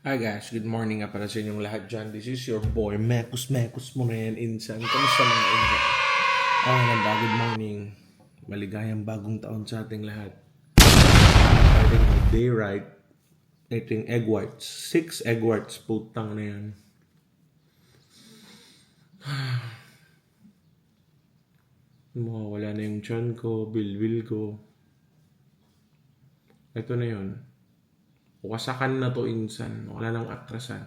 Hi guys, good morning nga para sa inyong lahat dyan. This is your boy, Mekus mo rin, Insan. Kamusta mga Insan? Good morning. Maligayang bagong taon sa ating lahat. Starting my day right, eating egg whites. 6 egg whites, putang na yan. Wala na yung tiyan ko, bilbil ko. Ito na yun. Wasakan na to, Insan. Wala nang atrasan.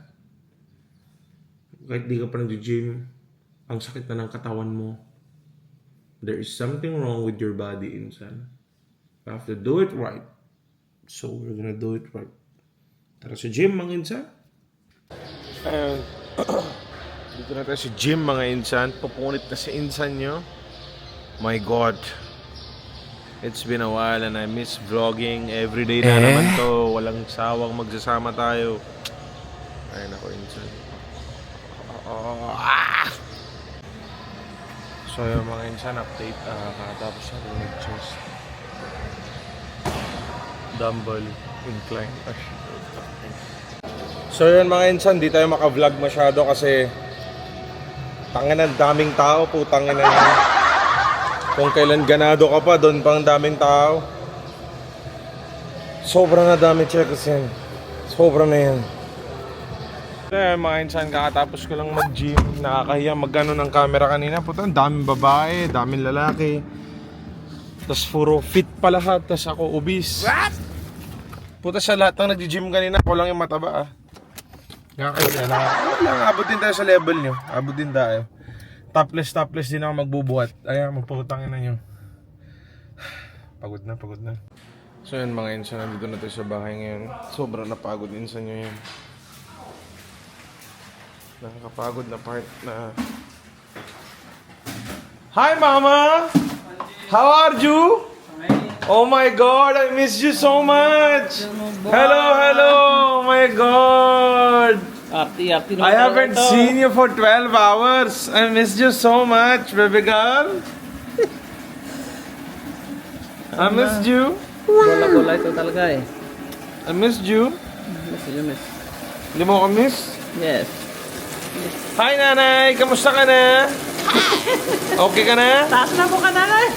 Kahit di ka pa nag-gym, ang sakit na ng katawan mo. There is something wrong with your body, Insan. You have to do it right. So, we're gonna do it right. Tara sa gym, mga Insan. Ayun. Dito na tayo sa gym, mga Insan. Pupunit na si Insan nyo. My God. It's been a while and I miss vlogging. Everyday na naman to. Walang sawang magsasama tayo. Ay, nako, Insan. So, yung mga Insan, update. Kakatapos na rin mag-chest. Dumbbell. Incline. So, yun mga Insan, di tayo maka-vlog masyado kasi tangin ang daming tao. Putangin na yun. Kung kailan ganado ka pa, doon pang daming tao. Sobra na dami checkers yan. Sobra na yan. Mga Insan, kakatapos ko lang mag-gym. Nakakahiya mag-ano ng camera kanina. Puta, daming babae, daming lalaki. Tapos puro fit pa lahat. Tapos ako obese. Puta, sa lahat ng nag-gym kanina, ako lang yung mataba. Nakakahiya. Abot din tayo sa level nyo. Abot din tayo. Topless din ako magbubuhat. Ayan, magputangin na nyo. Pagod na. So yun mga Insan, nandito na tayo sa bahay ngayon. Sobrang napagod Insan nyo yun. Nakakapagod na part na... Hi Mama! How are you? Oh my God, I miss you so much! Hello! Oh my God! I haven't seen you for 12 hours. I missed you so much, baby girl. I missed you. Bola-bola ito talaga eh. I missed you. Miss. Hindi mo ako miss? Yes. Hi, nanay. Kamusta ka na? Okay ka na? Taas na po ka na eh.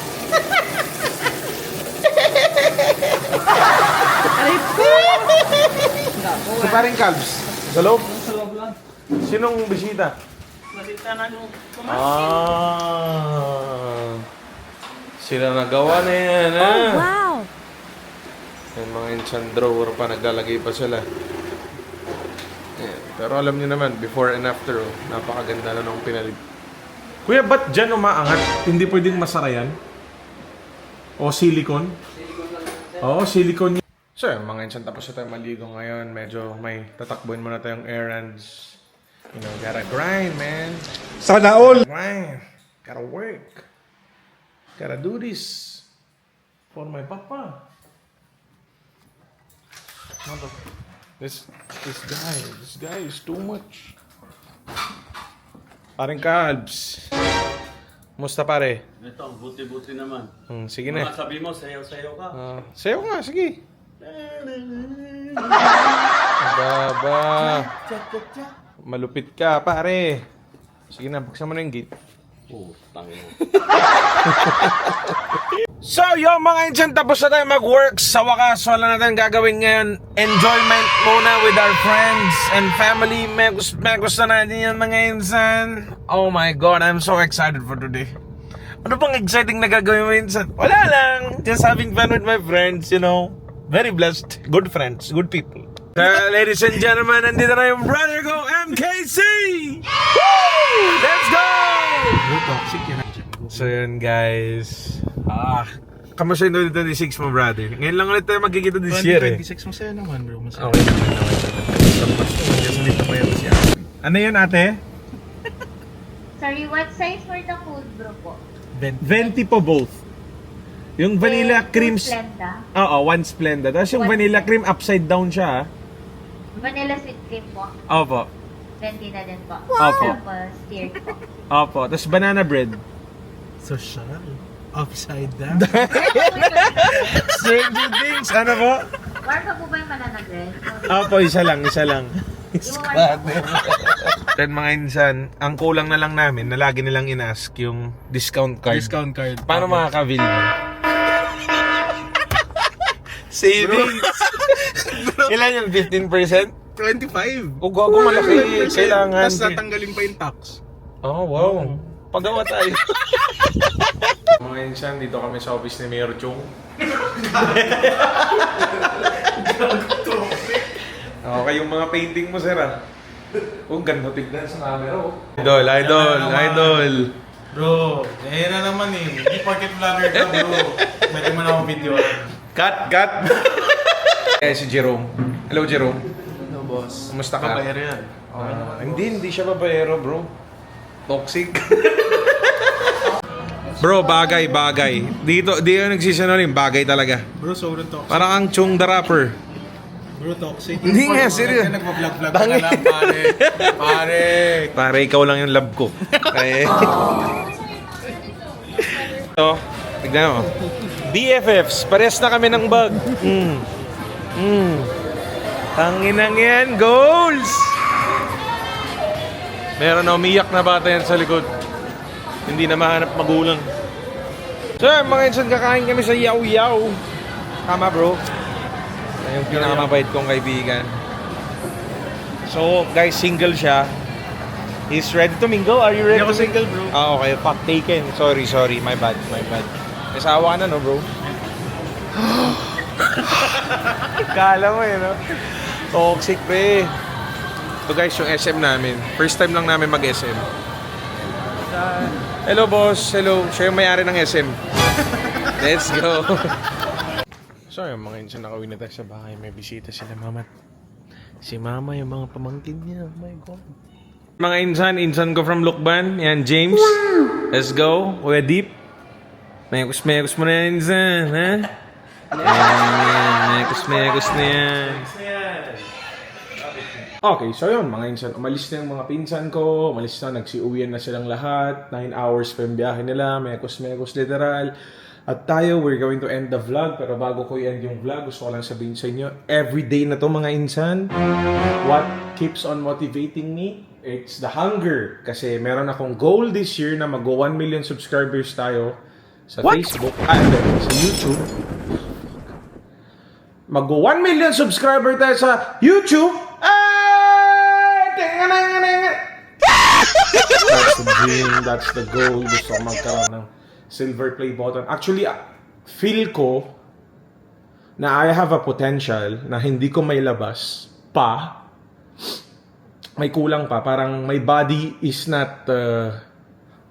Si paring Calbs. Sa loob? Sa loob lang. Sinong bisita? Nasita na yung Sila nagawa na yan, ha? Oh, wow! Yung mga Insan drawer pa, naglalagay pa sila. Ayan. Pero alam niyo naman, before and after, napakaganda na nung pinalit. Kuya, ba't dyan umaangat? Hindi pwedeng masara yan? O silicone? Oo, silicone. So yun, mga Insan, tapos na tayo maligo ngayon. Medyo may tatakbuhin muna tayong errands. You know, gotta grind, man. Sana all! Grind. Gotta work. Gotta do this. For my papa. This guy is too much. Paring Calbs. Musta pare? Ito, buti-buti naman. Sige na. Sabi mo, sayaw-sayaw ka. Sayo nga, sige. Baba. Malupit ka, pare. Sige na, buksan mo na yung gate. Tangin mo. So, yung mga Insan, tapos na tayo mag-work. Sa wakas, wala na tayong gagawin ngayon. Enjoyment muna with our friends and family. Gusto natin yan, mga Insan. Oh my God, I'm so excited for today. Ano bang exciting na gagawin mo, Insan? Wala lang. Just having fun with my friends, you know. Very blessed. Good friends. Good people. Ladies and gentlemen, nandito na yung brother ko, MKC! Woo! Let's go! So yun, guys. Kamusta yung 2026 mo, brother? Ngayon lang ulit tayo magkikita this year, eh. 2026 masaya naman, bro. Masaya. Okay naman. Ano yun, ate? Sorry, what size for the cold brew po? 20 po both. Yung vanilla cream... Splenda. Oo, one Splenda. Tapos yung One vanilla Splenda. cream upside down siya, Vanilla sweet cream po. Opo. 20 na din po. Opo. Tapos steered po. Opo. Tapos banana bread. Social. Upside down. Stranger Things. Ano po? War pa po ba yung mananagres? Opo, isa lang. Yung war pa po. Then mga insan, ang kulang na lang namin na lagi nilang in-ask yung discount card. Discount card. Paano makaka-avail mo? Savings! Ilan yung 15%? 25. O gago malaki. Kailangan. Tapos natanggalin pa yung tax. Oh, wow. Pagawa tayo. Mga insan, dito kami sa office ni Mayor Chung. Okay, yung mga painting mo, sir, ah. Oh, ganda tignan sa camera, oh. Idol. Bro, eh na naman eh. Hindi porket vlogger ka bro. Pwede mo na akong video. Cut! Si Jerome. Hello, Jerome. Ano boss? Kumusta ka? Babayero yan. Hindi siya babayero, bro. Toxic. Bro, bagay. Dito nagsisinungaling, bagay talaga. Bro, sobrang toxic. Parang ang Chung the Rapper. Bro, toxic. Hindi nga, serious. Nagpa-vlog ka na lang, pare. Pare, ikaw lang yung love ko. Kaya... Ito, tignan mo. BFFs, pares na kami ng bag. Tanginang yan, goals! Meron na umiyak na bata yan sa likod. Hindi na mahanap magulang. So, mga insan, kakain kami sa Yaw Yaw. Tama, bro. Yung pinakamabait kong kaibigan. So, guys, single siya. He's ready to mingle. Are you ready Hindi ako to mingle? single, bro. Ah, okay. Fuck taken. Sorry. My bad. Kasawa ka na, no, bro? Kala mo, no? Toxic, pre. Ito, guys, yung SM namin. First time lang namin mag-SM. Hello, boss. Hello. Siya yung may-ari ng SM. Let's go. Sorry, mga insan, nakauwi na tayo sa bahay. May bisita sila, mama. Si mama, yung mga pamangkin niya. Oh my God. Mga insan ko from Lukban. Yan, James. Let's go. Kuya Deep. Mekos mo na yan, insan, ha? Yan. Mekos na yan. Okay, so yun, mga insan. Umalis na yung mga pinsan ko. Umalis na, nagsiuwian na silang lahat. 9 hours pa yung biyahe nila. Mekos, literal. At tayo, we're going to end the vlog. Pero bago ko i-end yung vlog, gusto ko lang sabihin sa inyo, everyday na to mga insan, what keeps on motivating me? It's the hunger. Kasi meron akong goal this year na mag-1 million subscribers tayo sa Facebook. Sa YouTube. Mag-1 million subscriber tayo sa YouTube. That's the dream. That's the goal. Gusto ko magkaroon ng silver play button. Actually, feel ko na I have a potential na hindi ko may labas pa. May kulang pa. Parang my body is not...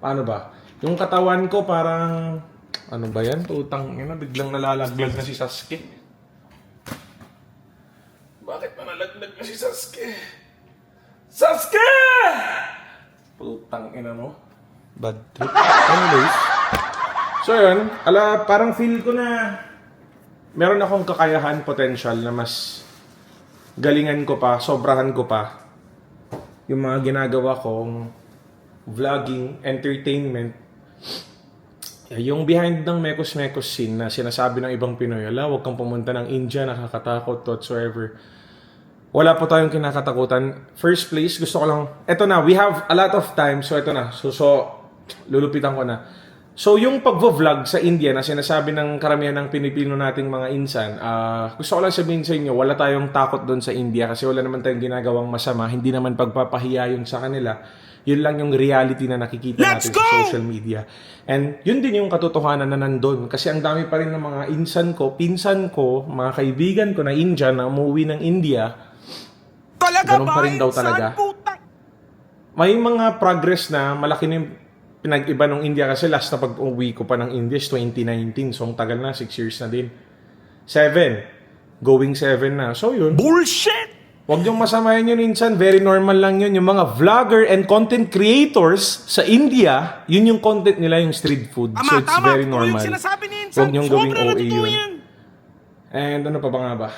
paano ba? Yung katawan ko parang... Ano ba yan? Tutang ina, biglang nalalaglag na si Sasuke. Bakit ba nalaglag na si Sasuke? Sasuke! Putang ina mo. Bad trip. Anyways. So yun, parang feel ko na meron akong kakayahan, potential na mas galingan ko pa, sobrahan ko pa yung mga ginagawa kong vlogging, entertainment. Yung behind ng Mekos scene na sinasabi ng ibang Pinoy, huwag kang pumunta ng India, nakakatakot, whatsoever. Wala po tayong kinakatakutan. First place, gusto ko lang, eto na, we have a lot of time, so eto na, so lulupitan ko na. So, yung pagvo-vlog sa India na sinasabi ng karamihan ng Pilipino nating mga insan, gusto ko lang sabihin sa inyo, wala tayong takot doon sa India kasi wala naman tayong ginagawang masama, hindi naman pagpapahiya yun sa kanila. Yun lang yung reality na nakikita natin sa social media. And yun din yung katotohanan na nandun. Kasi ang dami pa rin ng mga insan ko, pinsan ko, mga kaibigan ko na Indian na umuwi ng India, ganun pa rin daw talaga. May mga progress na malaki na yung pinag-iba ng India kasi last na pag-uwi ko pa ng India is 2019. So, ang tagal na. 6 years na din. 7. Going 7 na. So, yun. Bullshit! Huwag niyong masamayan yun, insan. Very normal lang yun. Yung mga vlogger and content creators sa India, yun yung content nila, yung street food. So, it's very normal. Huwag niyong gawing OA yun. And ano pa ba nga ba?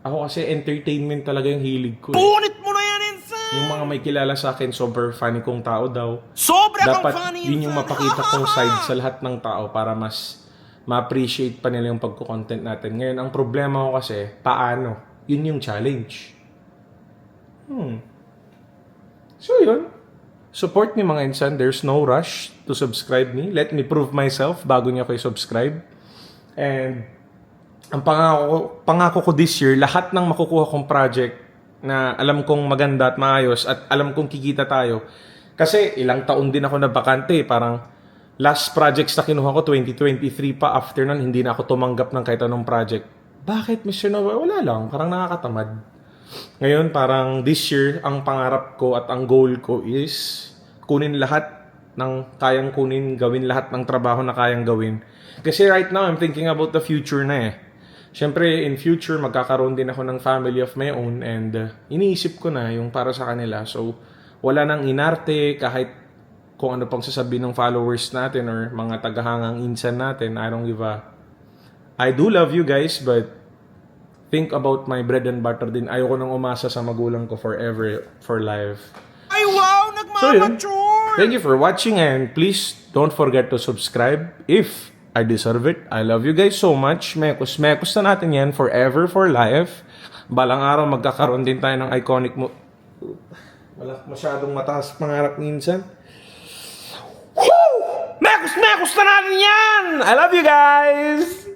Ako kasi entertainment talaga yung hilig ko. Punit mo na yan, insan! Yung mga may kilala sa akin, super funny kong tao daw. Dapat yun yung mapakita kong side sa lahat ng tao para mas ma-appreciate pa nila yung pagko-content natin. Ngayon, ang problema ko kasi, paano? Yun yung challenge. So yun. Support me mga insan. There's no rush to subscribe me. Let me prove myself bago niyo kayo subscribe. And ang pangako ko this year, lahat ng makukuha kong project na alam kong maganda at maayos at alam kong kikita tayo. Kasi ilang taon din ako na bakante. Parang last projects na kinuha ko, 2023 pa. After nun, hindi na ako tumanggap ng kahit anong project. Bakit, Mr. Nova? Wala lang. Parang nakakatamad. Ngayon, parang this year, ang pangarap ko at ang goal ko is kunin lahat ng kayang kunin, gawin lahat ng trabaho na kayang gawin. Kasi right now, I'm thinking about the future na eh. Siyempre, in future, magkakaroon din ako ng family of my own and iniisip ko na yung para sa kanila. So, wala nang inarte kahit kung ano pang sasabihin ng followers natin or mga tagahangang insan natin. I do love you guys, but think about my bread and butter din. Ayoko nang umasa sa magulang ko forever, for life. Ay, wow! Nagmamature! Thank you for watching and please don't forget to subscribe if I deserve it. I love you guys so much. Mekos na natin yan forever, for life. Balang araw magkakaroon din tayo ng iconic mo... Wala masyadong mataas pangarap minsan. Woo! Mekos na natin yan! I love you guys!